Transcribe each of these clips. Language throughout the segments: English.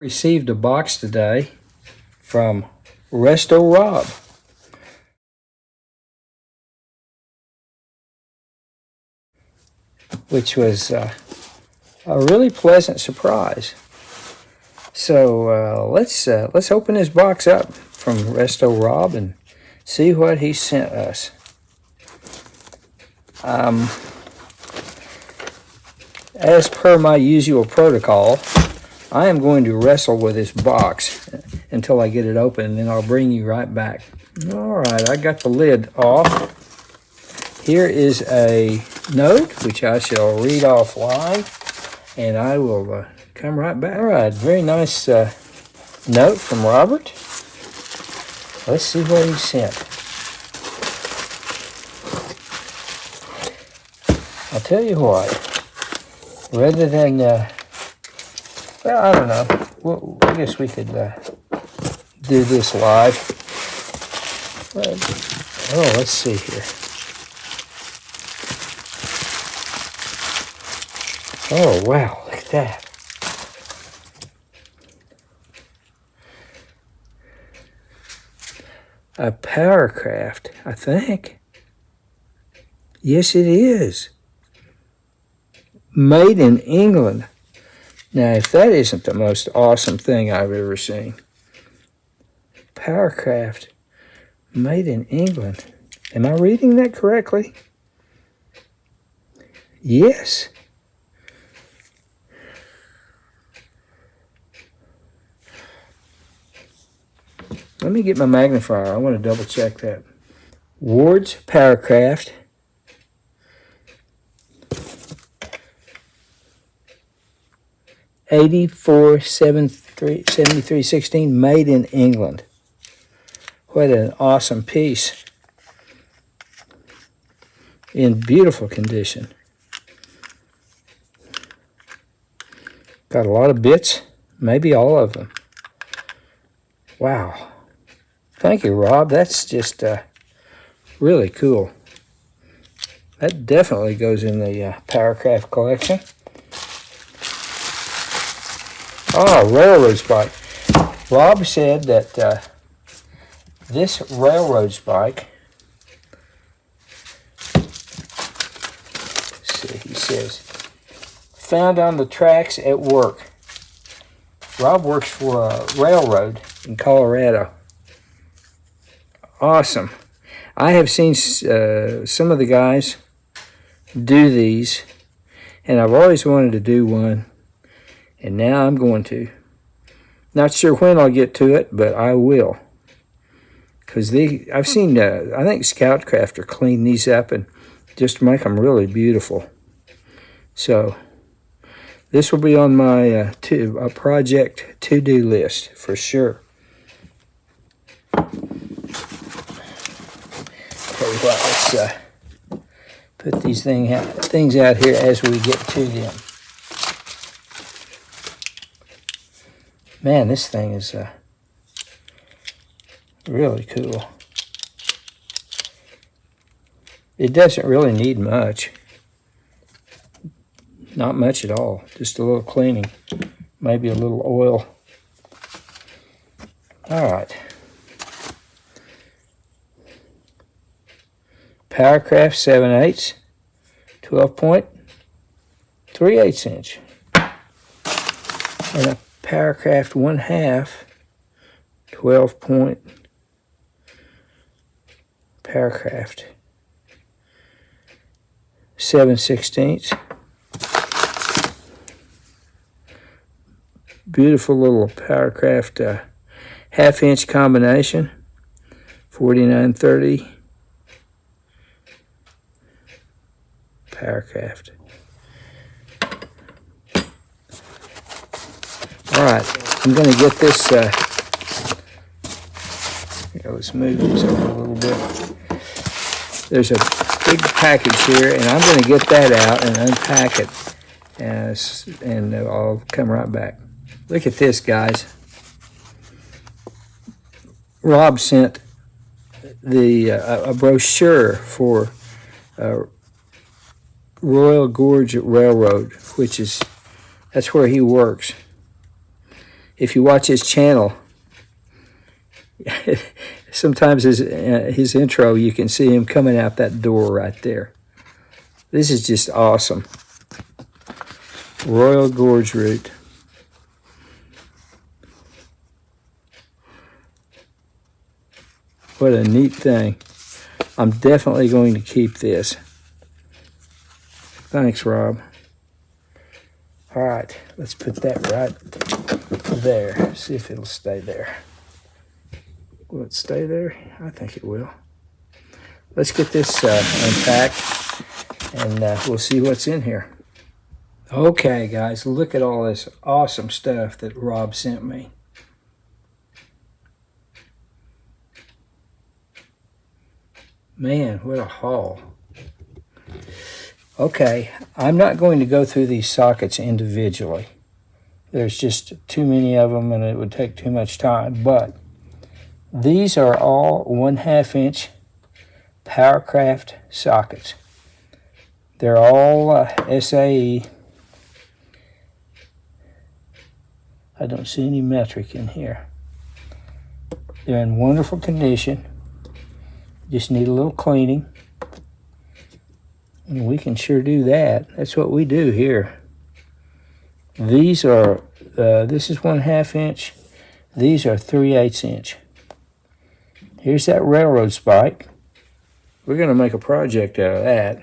Received a box today from Resto-Rob. Which was a really pleasant surprise. So let's open this box up from Resto-Rob and see what he sent us. As per my usual protocol, I am going to wrestle with this box until I get it open, and then I'll bring you right back. All right, I got the lid off. Here is a note, which I shall read offline, and I will come right back. All right, very nice note from Robert. Let's see what he sent. I'll tell you what, rather than, well, I don't know, well, I guess we could do this live. Oh, let's see here. Oh, wow, look at that. A Powr-Kraft, I think. Yes, it is. Made in England. Now, if that isn't the most awesome thing I've ever seen. Powr-Kraft, made in England. Am I reading that correctly? Yes. Let me get my magnifier. I want to double check that. Ward's Powr-Kraft. $84.73.16, made in England. What an awesome piece. In beautiful condition. Got a lot of bits, maybe all of them. Wow. Thank you, Rob. That's just really cool. That definitely goes in the Powr-Kraft collection. Oh, railroad spike. Rob said that this railroad spike, let's see, he says, found on the tracks at work. Rob works for a railroad in Colorado. Awesome. I have seen some of the guys do these, and I've always wanted to do one. And now I'm going to. Not sure when I'll get to it, but I will. Because I've seen, I think Scout Crafter clean these up and just make them really beautiful. So, this will be on my project to-do list for sure. Tell you what, let's put these things out here as we get to them. Man, this thing is really cool. It doesn't really need much. Not much at all. Just a little cleaning. Maybe a little oil. All right. Powr-Kraft 7/8, 12.3/8 inch. And a Powr-Kraft 1/2, 12 point Powr-Kraft 7/16. Beautiful little Powr-Kraft 1/2 inch combination, 4930 Powr-Kraft. All right, I'm going to get this, let's move this over a little bit. There's a big package here, and I'm going to get that out and unpack it, and I'll come right back. Look at this, guys. Rob sent a brochure for Royal Gorge Railroad, that's where he works. if you watch his channel, sometimes his intro, you can see him coming out that door right there. This is just awesome. Royal Gorge root. What a neat thing. I'm definitely going to keep this. Thanks, Rob. All right, let's put that right there. See if it'll stay there. Will it stay there? I think it will. Let's get this unpacked, and we'll see what's in here. Okay, guys, look at all this awesome stuff that Rob sent me. Man, what a haul. Okay, I'm not going to go through these sockets individually. There's just too many of them and it would take too much time, but these are all 1/2 inch Powr-Kraft sockets. They're all SAE. I don't see any metric in here. They're in wonderful condition. Just need a little cleaning. And we can sure do that. That's what we do here. These are, this is 1/2 inch. These are 3/8 inch. Here's that railroad spike. We're going to make a project out of that.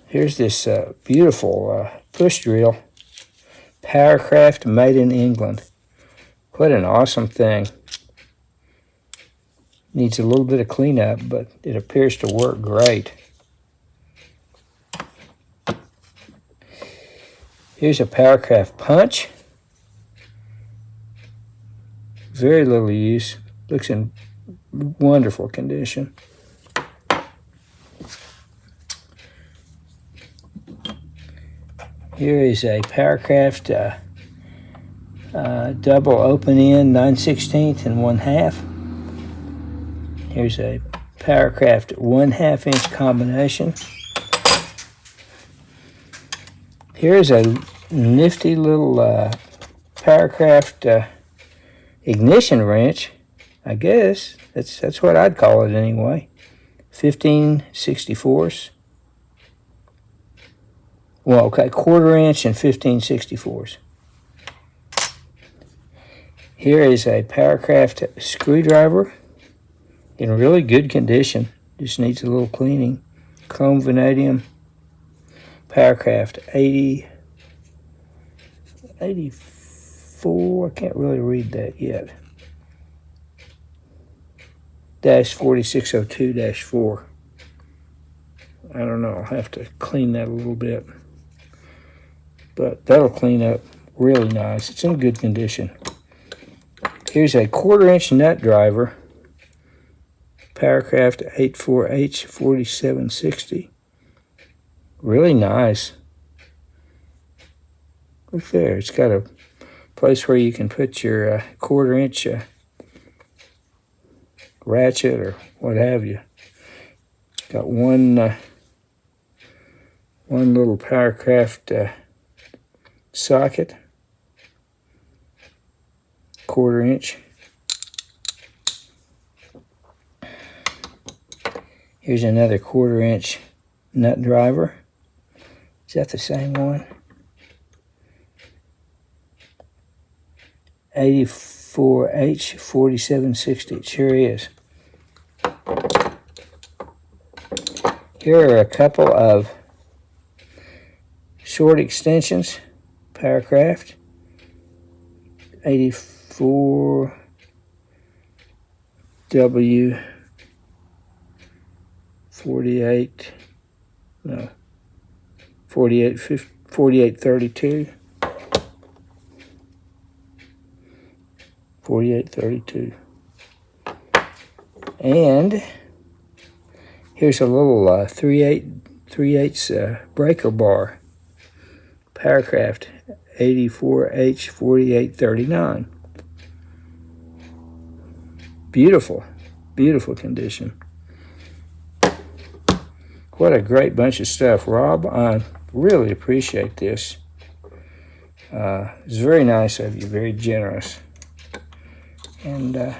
Here's this beautiful push drill. Powr-Kraft, made in England. What an awesome thing. Needs a little bit of cleanup, but it appears to work great. Here's a Powr-Kraft punch. Very little use. Looks in wonderful condition. Here is a Powr-Kraft double open end 9/16 and 1/2. Here's a Powr-Kraft 1/2 inch combination. Here's a nifty little Powr-Kraft ignition wrench. I guess that's what I'd call it anyway. 15/64s. Well, okay, 1/4 inch and 15/64s. Here is a Powr-Kraft screwdriver in really good condition. Just needs a little cleaning. Chrome vanadium. Powr-Kraft 84. I can't really read that yet. -4602-4. I don't know. I'll have to clean that a little bit. But that'll clean up really nice. It's in good condition. Here's a 1/4 inch nut driver. Powr-Kraft 84H4760. Really nice. Look there. It's got a place where you can put your 1/4 inch ratchet or what have you. Got one little Powr-Kraft socket, 1/4 inch. Here's another 1/4 inch nut driver. Is that the same one? 84H4760. It sure is. Here are a couple of short extensions. Powr-Kraft 84W 48, no, 4832. 4832. And here's a little 3/8 breaker bar. Powr-Kraft 84H4839. Beautiful, beautiful condition. What a great bunch of stuff, Rob. I really appreciate this. It's very nice of you, very generous. And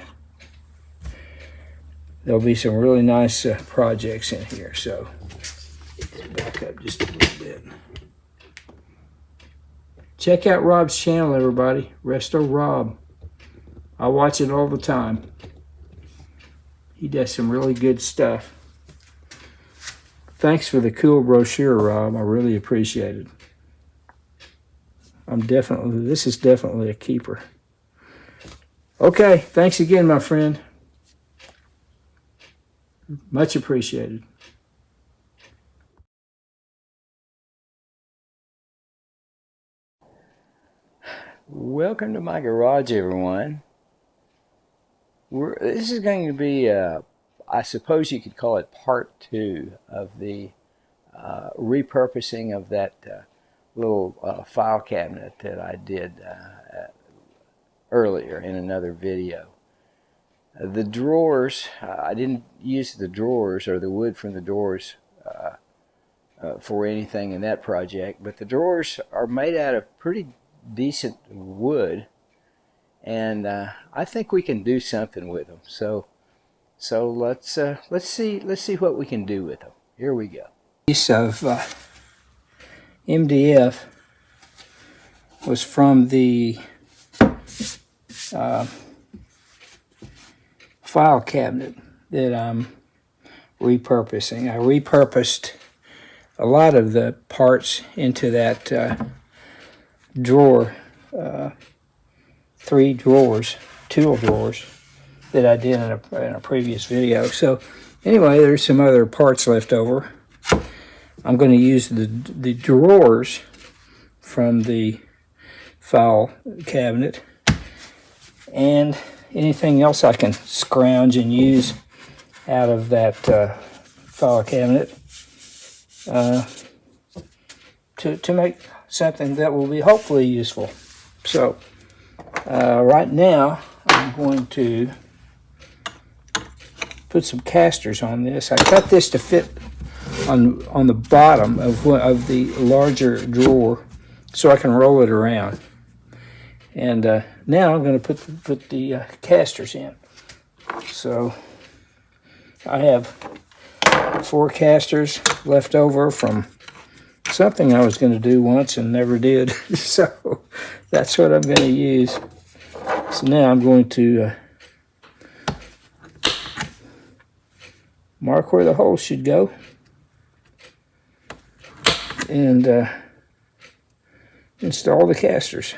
there'll be some really nice projects in here. So back up just a little bit. Check out Rob's channel, everybody. Resto-Rob. I watch it all the time. He does some really good stuff. Thanks for the cool brochure, Rob. I really appreciate it. This is definitely a keeper. Okay, thanks again, my friend. Much appreciated. Welcome to my garage, everyone. This is going to be, I suppose you could call it part 2 of the repurposing of that little file cabinet that I did earlier in another video. The drawers, I didn't use the drawers or the wood from the drawers for anything in that project, but the drawers are made out of pretty decent wood, and I think we can do something with them. So let's see what we can do with them. Here we go. Piece of MDF was from the file cabinet that I'm repurposing. I repurposed a lot of the parts into that drawer, 3 drawers, tool drawers that I did in a previous video. So anyway, there's some other parts left over. I'm going to use the drawers from the file cabinet and anything else I can scrounge and use out of that file cabinet to make something that will be hopefully useful. So right now I'm going to put some casters on this. I cut this to fit on the bottom of the larger drawer so I can roll it around. And now I'm going to put the casters in. So I have 4 casters left over from something I was going to do once and never did. So that's what I'm going to use. So now I'm going to mark where the holes should go and install the casters.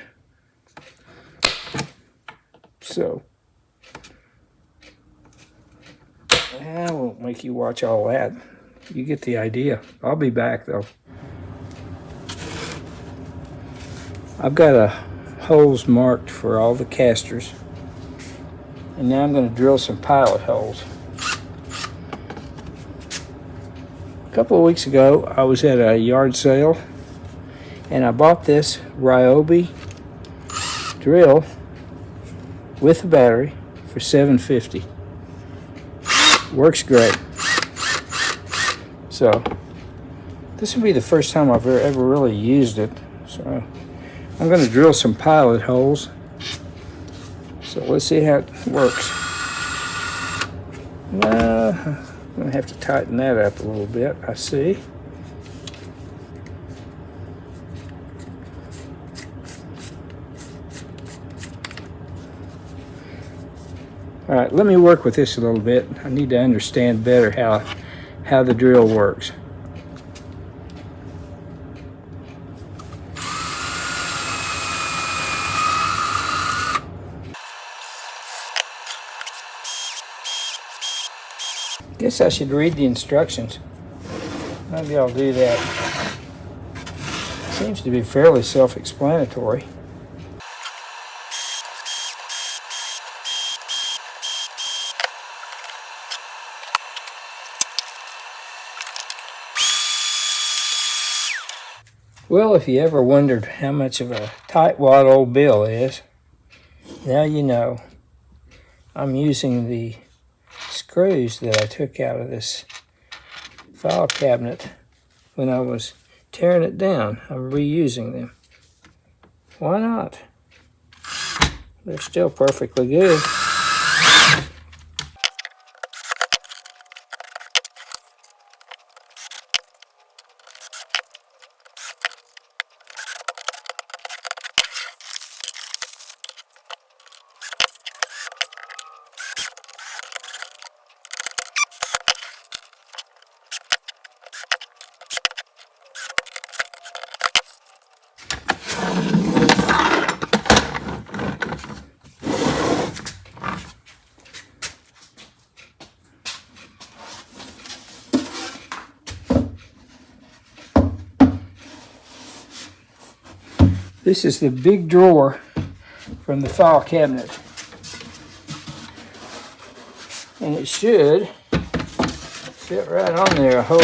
So I won't make you watch all that. You get the idea. I'll be back though. I've got holes marked for all the casters, and now I'm going to drill some pilot holes. A couple of weeks ago I was at a yard sale and I bought this Ryobi drill with a battery for $7.50. Works great. So this will be the first time I've ever really used it. So I'm going to drill some pilot holes. So let's see how it works. I'm going to have to tighten that up a little bit, I see. All right, let me work with this a little bit. I need to understand better how the drill works. Guess I should read the instructions. Maybe I'll do that. Seems to be fairly self-explanatory. Well, if you ever wondered how much of a tightwad old bill is, now you know. I'm using the screws that I took out of this file cabinet when I was tearing it down. I'm reusing them. Why not? They're still perfectly good. This is the big drawer from the file cabinet. And it should fit right on there, I hope.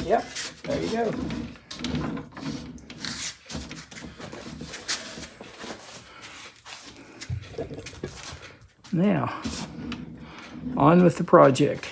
Yep, there you go. Now, on with the project.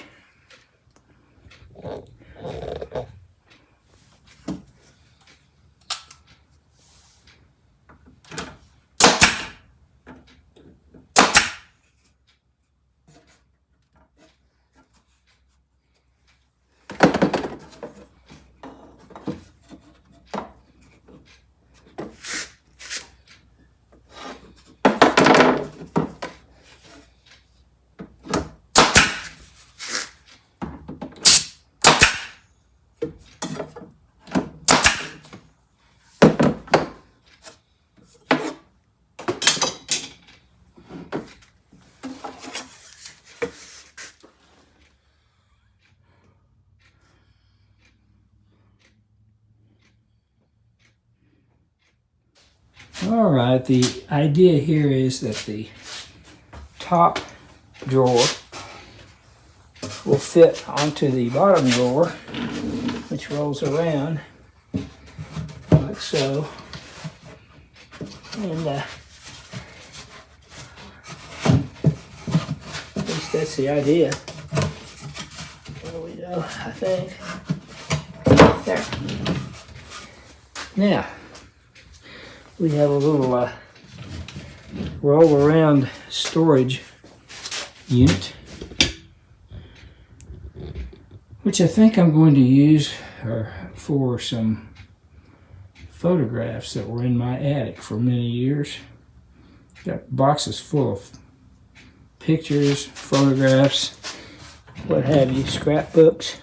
All right, the idea here is that the top drawer will fit onto the bottom drawer, which rolls around like so. And at least that's the idea. There we go, I think. There. Now, we have a little roll around storage unit, which I think I'm going to use for some photographs that were in my attic for many years. Got boxes full of pictures, photographs, what have you, scrapbooks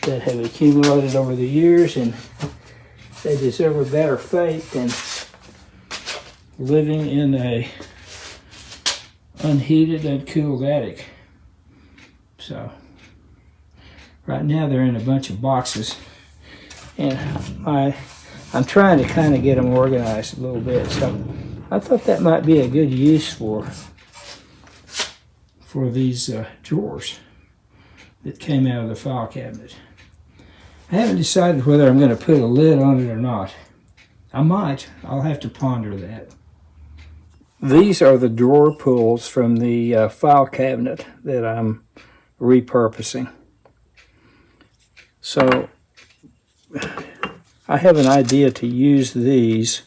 that have accumulated over the years, and they deserve a better fate than living in a unheated, uncooled attic. So right now they're in a bunch of boxes, and I'm trying to kind of get them organized a little bit. So I thought that might be a good use for these drawers that came out of the file cabinet. I haven't decided whether I'm going to put a lid on it or not. I might. I'll have to ponder that. These are the drawer pulls from the file cabinet that I'm repurposing. So I have an idea to use these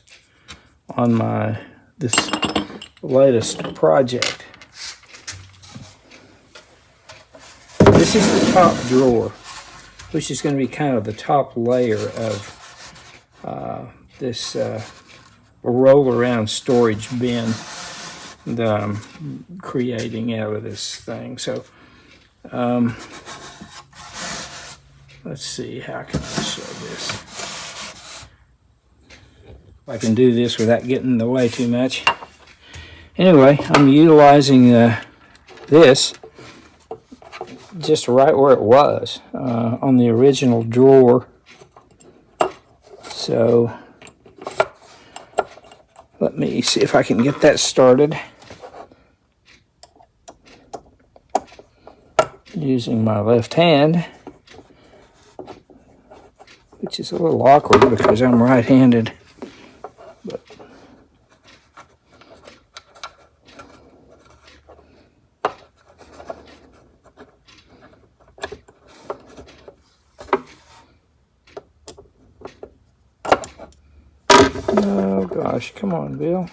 on this latest project. This is the top drawer, which is going to be kind of the top layer of this roll-around storage bin that I'm creating out of this thing. So let's see, how can I show this? If I can do this without getting in the way too much. Anyway, I'm utilizing this just right where it was on the original drawer. So let me see if I can get that started using my left hand, which is a little awkward because I'm right-handed. But gosh, come on, Bill.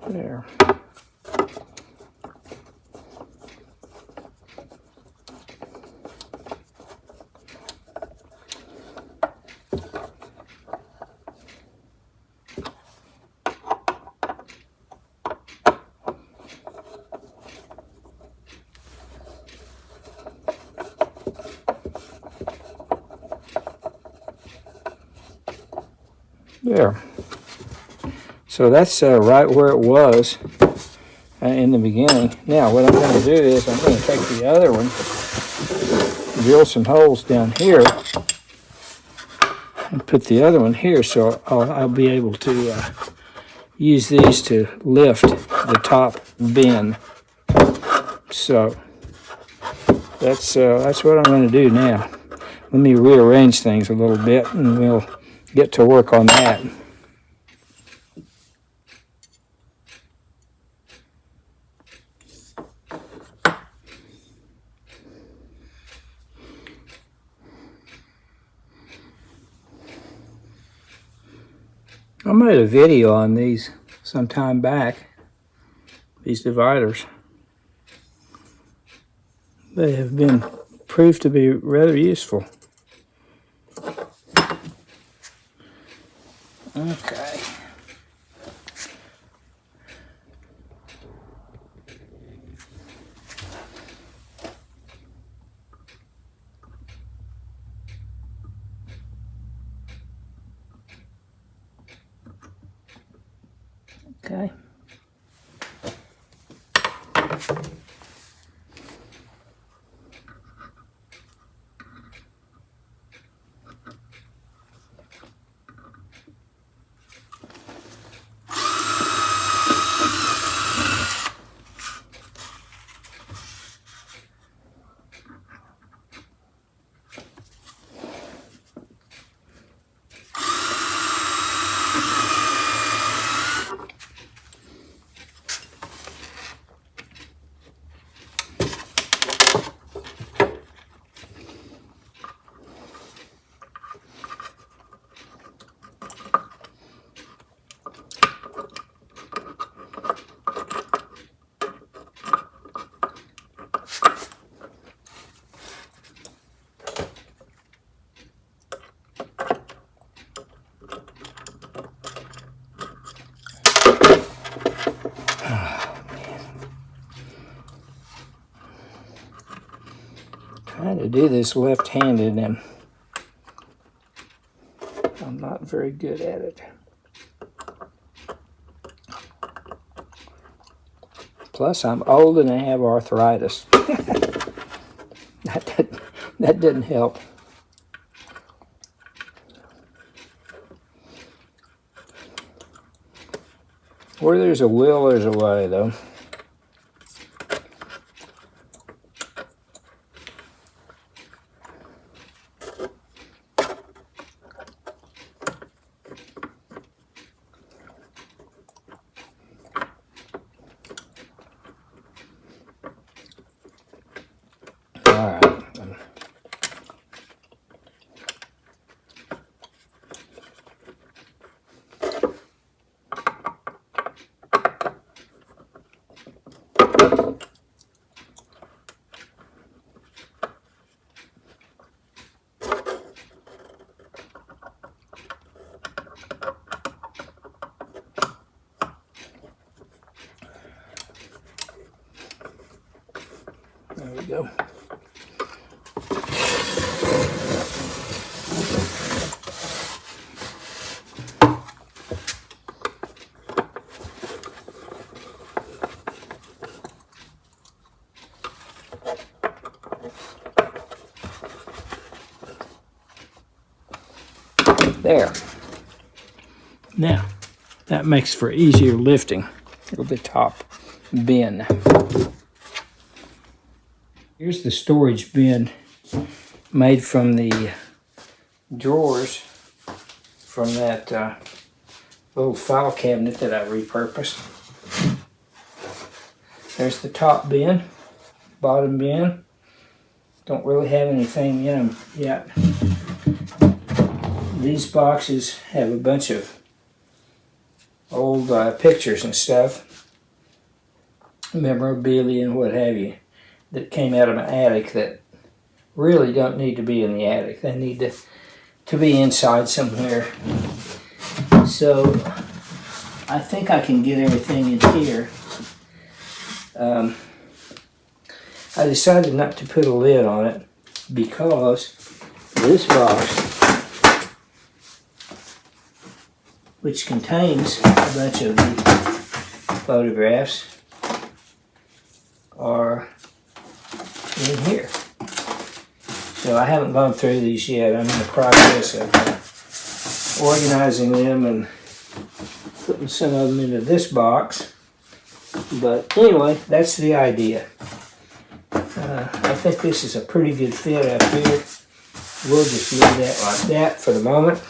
There. There. So that's right where it was in the beginning. Now what I'm going to do is I'm going to take the other one, drill some holes down here, and put the other one here, so I'll be able to use these to lift the top bin. So that's what I'm going to do now. Let me rearrange things a little bit, and we'll get to work on that. I made a video on these some time back, these dividers. They have been proved to be rather useful. Okay. Okay. Trying to do this left-handed, and I'm not very good at it. Plus, I'm old and I have arthritis. That didn't help. Where there's a will, there's a way, though. There we go. There. Now, that makes for easier lifting of the top bin. Here's the storage bin made from the drawers from that little file cabinet that I repurposed. There's the top bin, bottom bin, Don't really have anything in them yet. These boxes have a bunch of old pictures and stuff, memorabilia and what have you, that came out of my attic that really don't need to be in the attic. They need to be inside somewhere. So I think I can get everything in here. I decided not to put a lid on it because this box, which contains a bunch of the photographs, are in here. So I haven't gone through these yet. I'm in the process of organizing them and putting some of them into this box. But anyway, that's the idea. I think this is a pretty good fit up here. We'll just leave that like that for the moment.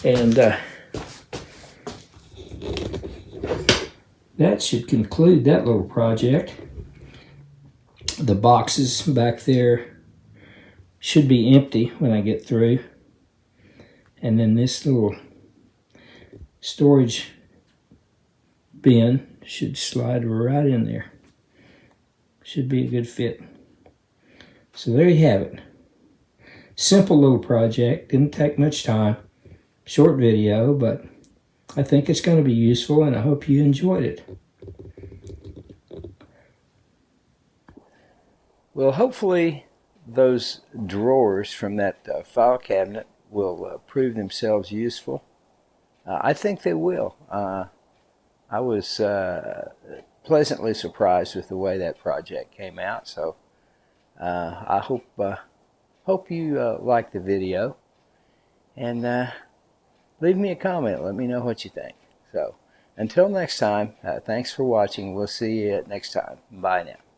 And that should conclude that little project. The boxes back there should be empty when I get through. And then this little storage bin should slide right in there. Should be a good fit. So there you have it. Simple little project. Didn't take much time. Short video, but I think it's going to be useful, and I hope you enjoyed it. Well, hopefully those drawers from that file cabinet will prove themselves useful. I think they will. I was pleasantly surprised with the way that project came out, so I hope you liked the video, and leave me a comment. Let me know what you think. So until next time, thanks for watching. We'll see you next time. Bye now.